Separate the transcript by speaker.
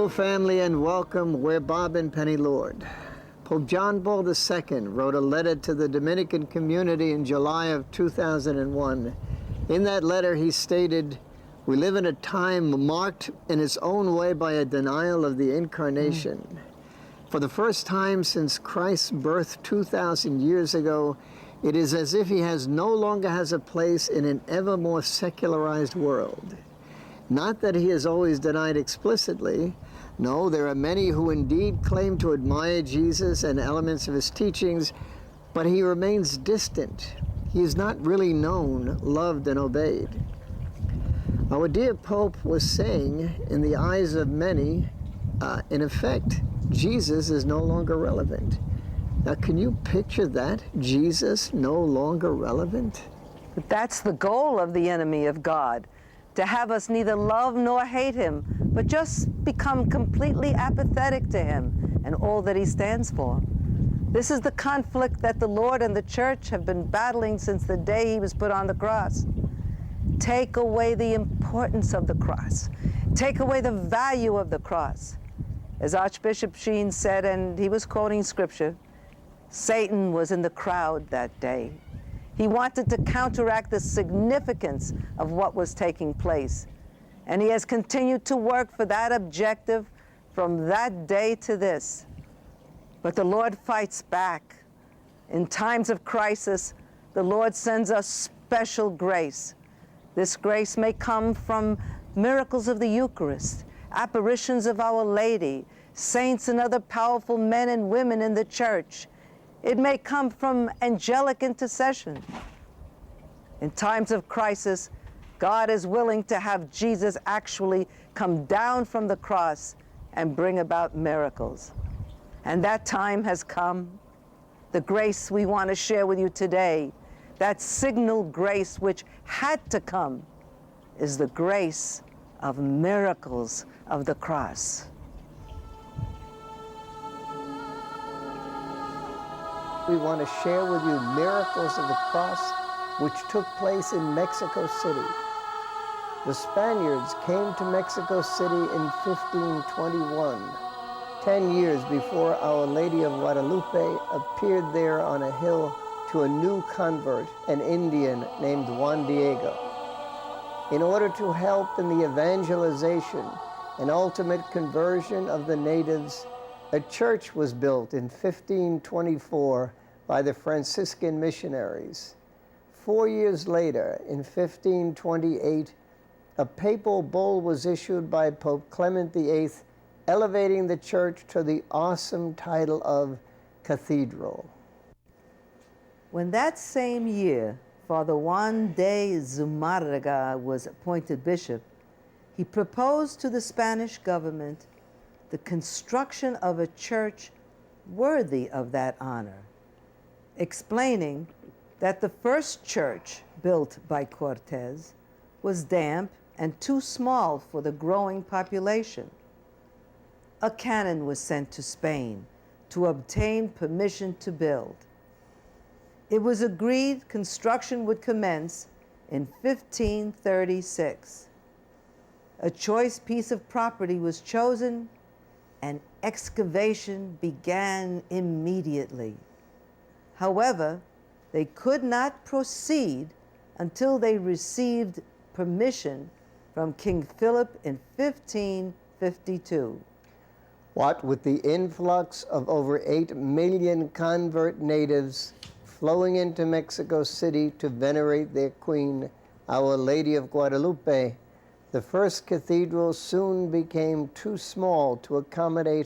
Speaker 1: Hello, family, and welcome. We're Bob and Penny Lord. Pope John Paul II wrote a letter to the Dominican community in July of 2001. In that letter, he stated, "We live in a time marked in its own way by a denial of the incarnation. For the first time since Christ's birth 2,000 years ago, it is as if he no longer has a place in an ever more secularized world. Not that he is always denied explicitly. No, there are many who indeed claim to admire Jesus and elements of his teachings, but he remains distant. He is not really known, loved, and obeyed." Our dear Pope was saying, in the eyes of many, in effect, Jesus is no longer relevant. Now, can you picture that? Jesus no longer relevant?
Speaker 2: But that's the goal of the enemy of God, to have us neither love nor hate him, but just become completely apathetic to him and all that he stands for. This is the conflict that the Lord and the Church have been battling since the day he was put on the cross. Take away the importance of the cross. Take away the value of the cross. As Archbishop Sheen said, and he was quoting scripture, Satan was in the crowd that day. He wanted to counteract the significance of what was taking place. And he has continued to work for that objective from that day to this. But the Lord fights back. In times of crisis, the Lord sends us special grace. This grace may come from miracles of the Eucharist, apparitions of Our Lady, saints and other powerful men and women in the Church. It may come from angelic intercession. In times of crisis, God is willing to have Jesus actually come down from the cross and bring about miracles. And that time has come. The grace we want to share with you today, that signal grace which had to come, is the grace of miracles of the cross.
Speaker 1: We want to share with you miracles of the cross which took place in Mexico City. The Spaniards came to Mexico City in 1521, 10 years before Our Lady of Guadalupe appeared there on a hill to a new convert, an Indian named Juan Diego. In order to help in the evangelization and ultimate conversion of the natives, a church was built in 1524 by the Franciscan missionaries. 4 years later, in 1528, a papal bull was issued by Pope Clement VIII, elevating the church to the awesome title of cathedral.
Speaker 2: When that same year, Father Juan de Zumarraga was appointed bishop, he proposed to the Spanish government the construction of a church worthy of that honor, explaining that the first church built by Cortés was damp and too small for the growing population. A canon was sent to Spain to obtain permission to build. It was agreed construction would commence in 1536. A choice piece of property was chosen and excavation began immediately. However, they could not proceed until they received permission from King Philip in 1552.
Speaker 1: What with the influx of over 8 million convert natives flowing into Mexico City to venerate their queen, Our Lady of Guadalupe, the first cathedral soon became too small to accommodate